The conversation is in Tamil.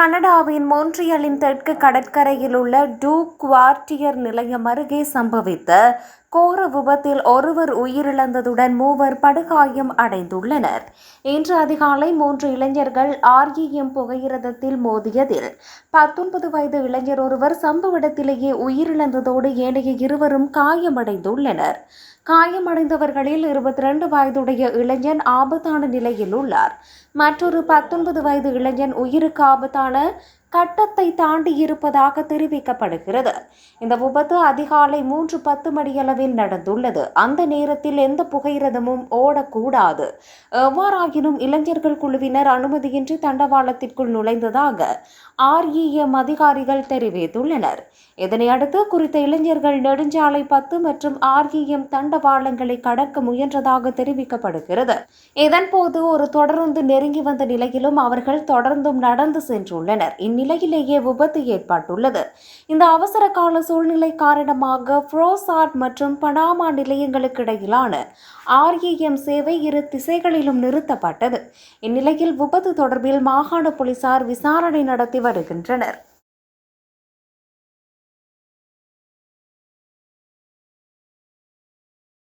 கனடாவின் மோன்ட்ரியலின் தெற்கு கடற்கரையில் உள்ள டூ குவார்ட்டியர் நிலையம் அருகே சம்பவித்த கோர விபத்தில் ஒருவர் உயிரிழந்ததுடன் மூவர் படுகாயம் அடைந்துள்ளனர். இன்று அதிகாலை 3 இளைஞர்கள் REM புகையிரதத்தில் மோதியதில் 19 வயது இளைஞர் ஒருவர் சம்பவ இடத்திலேயே உயிரிழந்ததோடு ஏனைய இருவரும் காயமடைந்துள்ளனர். காயமடைந்தவர்களில் 22 வயதுடைய இளைஞன் ஆபத்தான நிலையில் உள்ளார். மற்றொரு 19 வயது இளைஞன் உயிருக்கு ஆபத்தான கட்டத்தை தாண்டி இருப்பதாக தெரிவிக்கப்படுகிறது. இந்த விபத்து அதிகாலை 3:10 மணியளவில் நடந்துள்ளது. அந்த நேரத்தில் எந்த புகையிரதமும் ஓடக்கூடாது. எவ்வாறாயினும் இளைஞர்கள் குழுவினர் அனுமதியின்றி தண்டவாளத்திற்குள் நுழைந்ததாக REM அதிகாரிகள் தெரிவித்துள்ளனர். இதனையடுத்து குறித்த இளைஞர்கள் நெடுஞ்சாலை 10 மற்றும் REM தண்டவாளங்களை கடக்க முயன்றதாக தெரிவிக்கப்படுகிறது. இதன்போது ஒரு தொடருந்து நெருங்கி வந்த நிலையிலும் அவர்கள் தொடர்ந்தும் நடந்து சென்றுள்ளனர். இந்நிலையிலேயே விபத்து ஏற்பட்டுள்ளது. இந்த அவசர கால சூழ்நிலை காரணமாக ஃப்ரோசாட் மற்றும் பனாமா நிலையங்களுக்கு இடையிலான REM சேவை இரு திசைகளிலும் நிறுத்தப்பட்டது. இந்நிலையில் விபத்து தொடர்பில் மாகாண போலீசார் விசாரணை நடத்தி வருகின்றனர்.